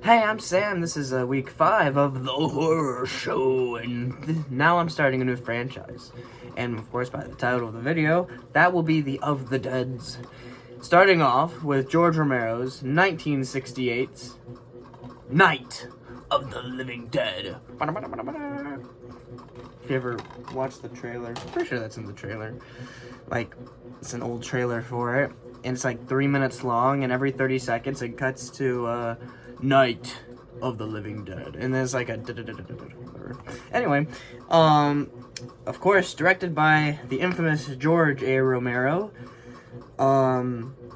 Hey, I'm Sam. This is week 5 of the horror show, and now I'm starting a new franchise. And of course, by the title of the video, that will be the Of the Deads. Starting off with George Romero's 1968 Night of the Living Dead. If you ever watched the trailer, I'm pretty sure that's in the trailer. Like, it's an old trailer for it, and it's like 3 minutes long, and every 30 seconds it cuts to, Night of the Living Dead, and there's like a anyway, of course, directed by the infamous George A. Romero.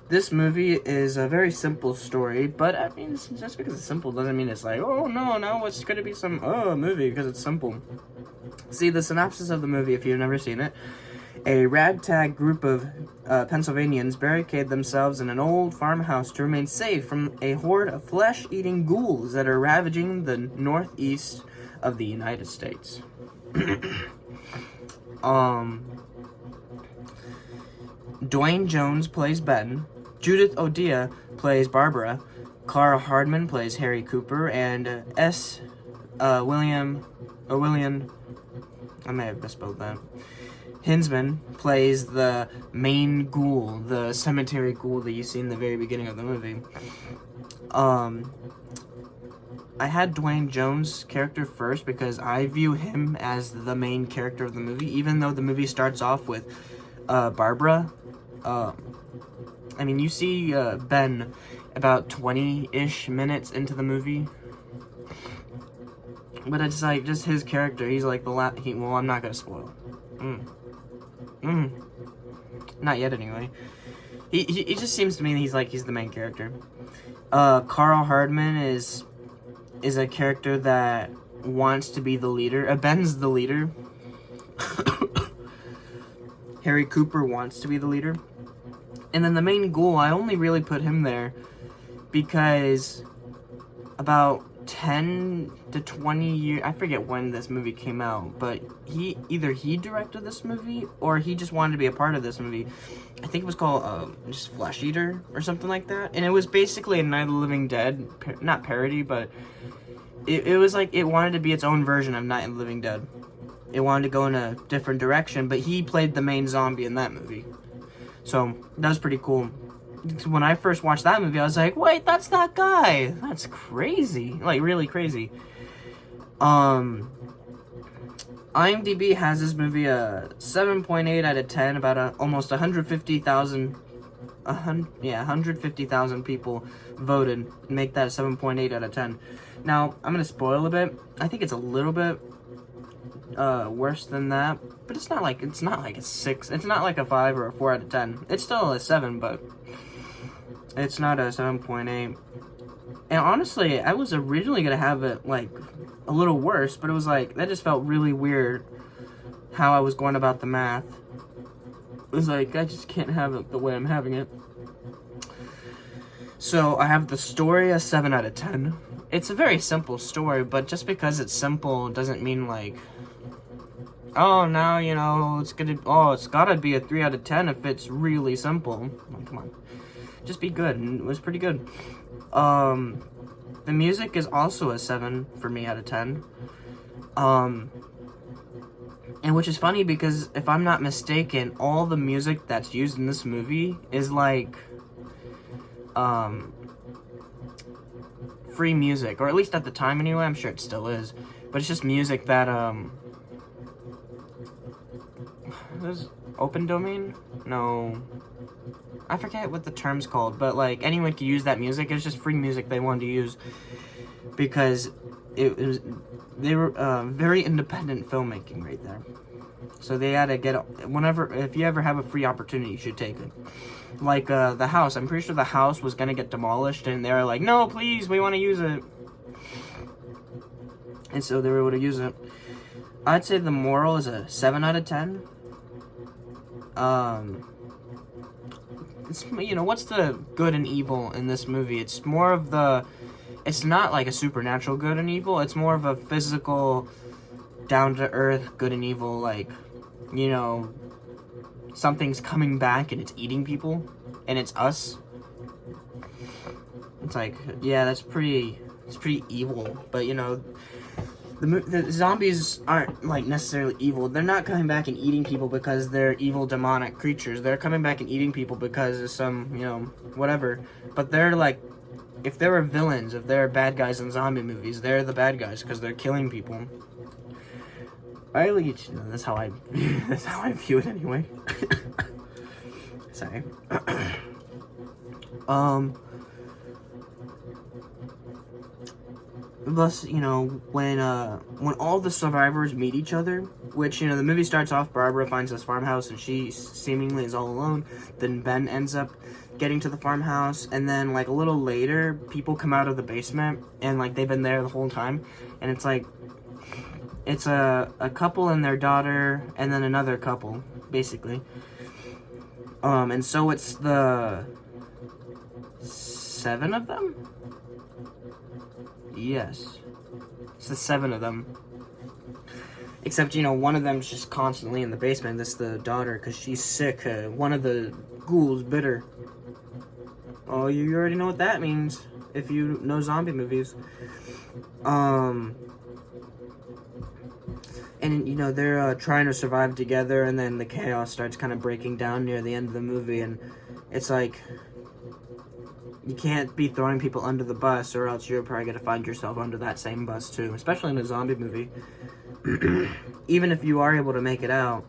This movie is a very simple story, but I mean, just because it's simple doesn't mean it's like, oh no, now it's gonna be some movie because it's simple. See, the synopsis of the movie, if you've never seen it: a ragtag group of Pennsylvanians barricade themselves in an old farmhouse to remain safe from a horde of flesh-eating ghouls that are ravaging the northeast of the United States. Duane Jones plays Ben, Judith O'Dea plays Barbara, Karl Hardman plays Harry Cooper, and William, I may have misspelled that, Hinnsman plays the main ghoul, the cemetery ghoul that you see in the very beginning of the movie. I had Duane Jones' character first because I view him as the main character of the movie, even though the movie starts off with Barbara. I mean, you see Ben about 20-ish minutes into the movie, but it's like just his character. He's like well, I'm not gonna spoil. Not yet, anyway. He just seems to me he's the main character. Karl Hardman is a character that wants to be the leader. Ben's the leader. Harry Cooper wants to be the leader. And then the main ghoul, I only really put him there because about 10 to 20 years, I forget when this movie came out, but either he directed this movie or he just wanted to be a part of this movie. I think it was called just Flesh Eater or something like that, and it was basically a Night of the Living Dead, not parody, but it was like it wanted to be its own version of Night of the Living Dead. It wanted to go in a different direction, but he played the main zombie in that movie, so that was pretty cool. When I first watched that movie, I was like, wait, that's that guy. That's crazy. Like, really crazy. IMDb has this movie a 7.8 out of 10, about almost 150,000 people voted, make that a 7.8 out of 10. Now, I'm going to spoil a bit. I think it's a little bit worse than that, but it's not like a 6. It's not like a 5 or a 4 out of 10. It's still a 7, but it's not a 7.8. And honestly, I was originally gonna have it like a little worse, but it was like that just felt really weird how I was going about the math. It was like I just can't have it the way I'm having it. So I have the story a 7 out of 10. It's a very simple story, but just because it's simple doesn't mean like, oh, now it's gotta be a 3 out of 10 if it's really simple. Like, come on. Just be good, and it was pretty good. The music is also a 7 for me out of 10. And which is funny because if I'm not mistaken, all the music that's used in this movie is like, free music, or at least at the time anyway. I'm sure it still is, but it's just music that, there's open domain? No. I forget what the term's called, but like anyone could use that music. It's just free music they wanted to use because they were very independent filmmaking right there. So they had to get if you ever have a free opportunity, you should take it. Like the house, I'm pretty sure the house was gonna get demolished, and they were like, "No, please, we want to use it," and so they were able to use it. I'd say the moral is a 7 out of 10. It's, what's the good and evil in this movie? It's more of it's not like a supernatural good and evil. It's more of a physical, down-to-earth good and evil, like, something's coming back and it's eating people, and it's us. It's like, yeah, that's pretty it's pretty evil. But you know, the zombies aren't like necessarily evil. They're not coming back and eating people because they're evil demonic creatures. They're coming back and eating people because of some, you know, whatever. But they're like, if there were villains, if there are bad guys in zombie movies, they're the bad guys because they're killing people. That's how I view it anyway. Sorry. Thus, you know, when all the survivors meet each other, which, you know, the movie starts off, Barbara finds this farmhouse and she seemingly is all alone. Then Ben ends up getting to the farmhouse, and then, like, a little later, people come out of the basement, and, like, they've been there the whole time, and it's, like, it's a couple and their daughter, and then another couple, basically. And so it's the 7 of them? Yes. It's the 7 of them. Except, you know, one of them's just constantly in the basement. That's the daughter, because she's sick. One of the ghouls bit her. Oh, you already know what that means, if you know zombie movies. And, you know, they're trying to survive together, and then the chaos starts kind of breaking down near the end of the movie, and it's like, you can't be throwing people under the bus, or else you're probably going to find yourself under that same bus, too. Especially in a zombie movie. Even if you are able to make it out,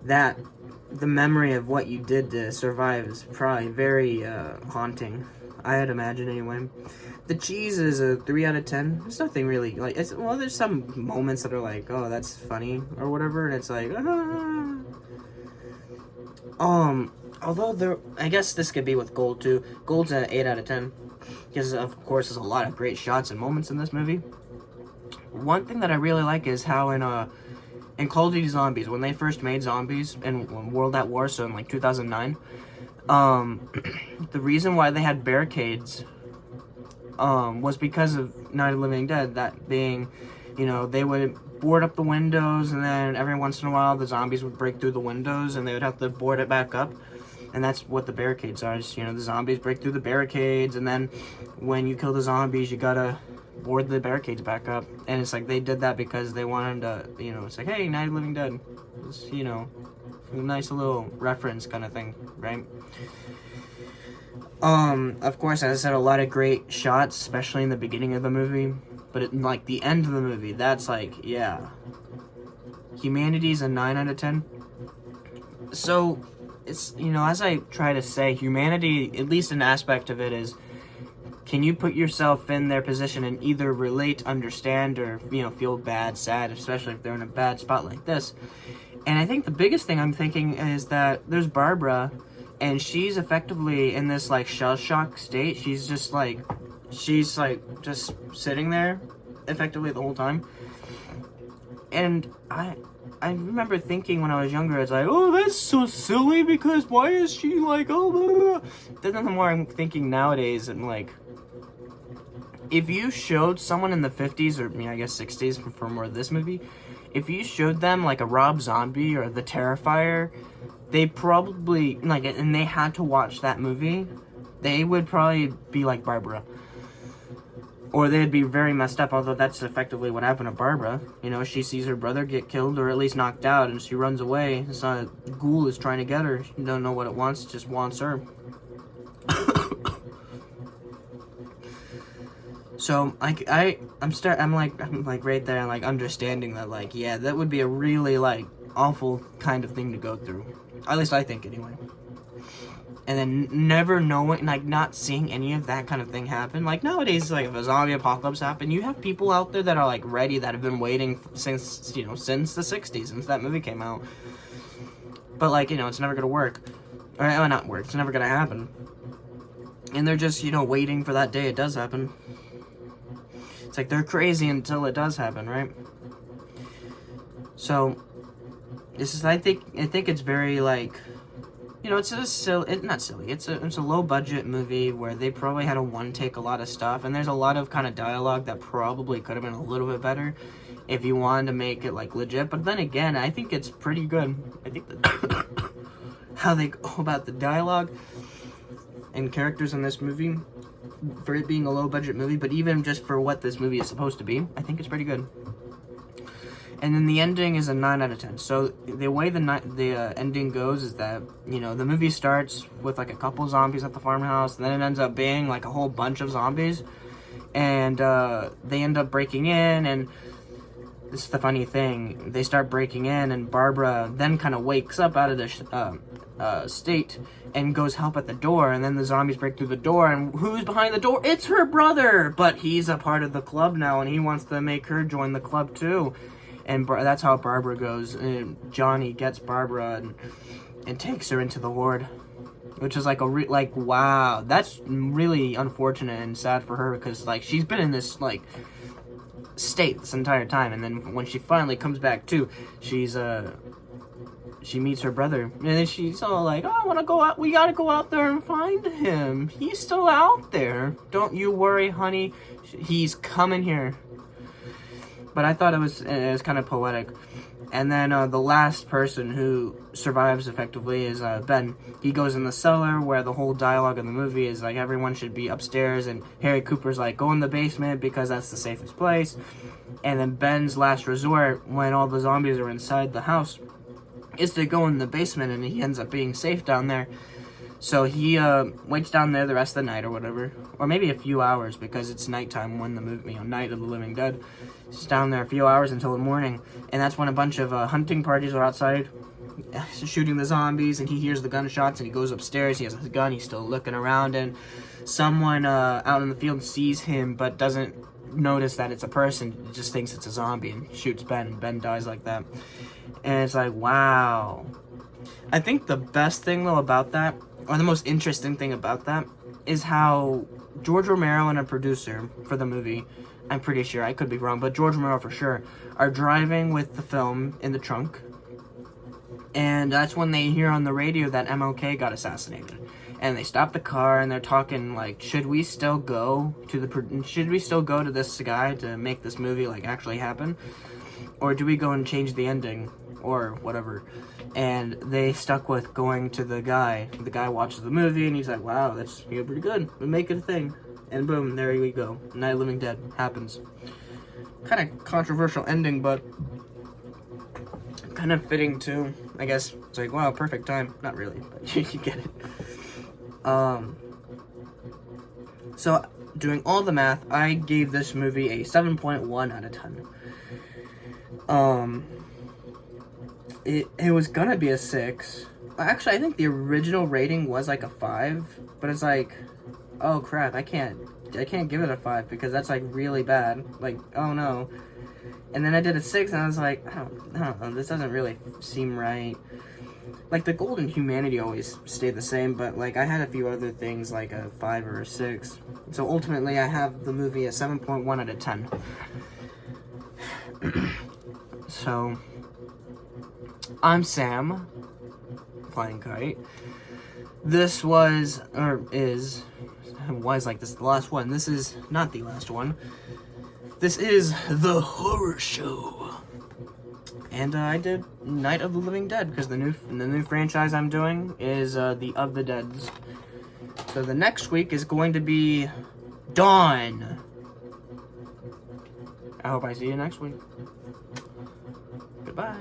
the memory of what you did to survive is probably very haunting. I'd imagine, anyway. The cheese is a 3 out of 10. There's nothing really, like, there's some moments that are like, oh, that's funny, or whatever, and it's like, although I guess this could be with Gold too. Gold's an 8 out of 10, because of course there's a lot of great shots and moments in this movie. One thing that I really like is how in Call of Duty Zombies, when they first made zombies in World at War, so in like 2009, the reason why they had barricades was because of Night of the Living Dead. That being, you know, they would board up the windows, and then every once in a while the zombies would break through the windows, and they would have to board it back up. And that's what the barricades are. Just, you know, the zombies break through the barricades, and then when you kill the zombies, you gotta board the barricades back up. And it's like they did that because they wanted to, you know, it's like, hey, Night of the Living Dead. It's, you know, a nice little reference kind of thing, right? Of course, as I said, a lot of great shots, especially in the beginning of the movie. But in, like, the end of the movie, that's like, yeah. Humanity's a 9 out of 10. So, it's, you know, as I try to say, humanity, at least an aspect of it is, can you put yourself in their position and either relate, understand, or, you know, feel bad, sad, especially if they're in a bad spot like this. And I think the biggest thing I'm thinking is that there's Barbara, and she's effectively in this, like, shell shock state. She's just just sitting there effectively the whole time. And I remember thinking when I was younger, it's like, oh, that's so silly, because why is she like, oh, blah, blah, blah. Then the more I'm thinking nowadays, I'm like, if you showed someone in the 50s, or, I mean, I guess 60s for more of this movie, if you showed them, like, a Rob Zombie or The Terrifier, they probably, like, and they had to watch that movie, they would probably be like Barbara. Or they'd be very messed up, although that's effectively what happened to Barbara. You know, she sees her brother get killed, or at least knocked out, and she runs away. It's not a ghoul is trying to get her. She don't know what it wants, it just wants her. So, like, I'm like right there, like, understanding that, like, yeah, that would be a really, like, awful kind of thing to go through. At least I think, anyway. And then never knowing, like, not seeing any of that kind of thing happen. Like, nowadays, like, if a zombie apocalypse happened, you have people out there that are, like, ready, that have been waiting since, you know, since the 60s, since that movie came out. But, like, you know, it's never gonna work. Or, not work, it's never gonna happen. And they're just, you know, waiting for that day it does happen. It's like, they're crazy until it does happen, right? So, this is, I think it's very, like, you know, it's a not silly. It's a low budget movie where they probably had to one take a lot of stuff, and there's a lot of kind of dialogue that probably could have been a little bit better if you wanted to make it, like, legit. But then again, I think it's pretty good. I think that how they go about the dialogue and characters in this movie for it being a low-budget movie, but even just for what this movie is supposed to be, I think it's pretty good. And then the ending is a 9 out of 10. So the way the ending goes is that, you know, the movie starts with like a couple zombies at the farmhouse, and then it ends up being like a whole bunch of zombies, and they end up breaking in, and this is the funny thing, they start breaking in, and Barbara then kind of wakes up out of the state and goes help at the door, and then the zombies break through the door, and who's behind the door? It's her brother! But he's a part of the club now, and he wants to make her join the club too. And that's how Barbara goes. And Johnny gets Barbara and takes her into the Horde, which is like wow, that's really unfortunate and sad for her, because like she's been in this like state this entire time, and then when she finally comes back too, she meets her brother, and then she's all like, oh, I want to go out, we gotta go out there and find him, he's still out there, don't you worry honey, he's coming here. But I thought it was kind of poetic. And then the last person who survives effectively is Ben. He goes in the cellar, where the whole dialogue in the movie is like everyone should be upstairs, and Harry Cooper's like, go in the basement because that's the safest place. And then Ben's last resort, when all the zombies are inside the house, is to go in the basement, and he ends up being safe down there. So he waits down there the rest of the night or whatever, or maybe a few hours, because it's nighttime when the movie, you know, Night of the Living Dead. He's down there a few hours until the morning, and that's when a bunch of hunting parties are outside shooting the zombies, and he hears the gunshots, and he goes upstairs, he has his gun, he's still looking around, and someone out in the field sees him, but doesn't notice that it's a person, just thinks it's a zombie, and shoots Ben, and Ben dies like that. And it's like, wow. I think the best thing, though, about that, or the most interesting thing about that, is how George Romero and a producer for the movie, I'm pretty sure, I could be wrong, but George Romero for sure, are driving with the film in the trunk, and that's when they hear on the radio that MLK got assassinated. And they stop the car, and they're talking like, should we still go to this guy to make this movie like actually happen, or do we go and change the ending or whatever? And they stuck with going to the guy. The guy watches the movie, and he's like, wow, that's pretty good, we'll make it a thing. And boom, there we go, Night of the Living Dead happens. Kind of controversial ending, but kind of fitting too, I guess. It's like, wow, perfect time. Not really, but you get it. So, doing all the math, I gave this movie a 7.1 out of 10. It was gonna be a 6. Actually, I think the original rating was like a 5, but it's like, oh crap, I can't give it a 5 because that's like really bad. Like, oh no. And then I did a 6, and I was like, I don't know, this doesn't really seem right. Like, the Golden Humanity always stayed the same, but like I had a few other things like a 5 or a 6. So ultimately, I have the movie a 7.1 out of 10. So, I'm Sam, Flying Kite. This was, or is, like this is the last one. This is not the last one. This is the horror show. And I did Night of the Living Dead, because the new franchise I'm doing is the Of the Deads. So the next week is going to be Dawn. I hope I see you next week. Goodbye.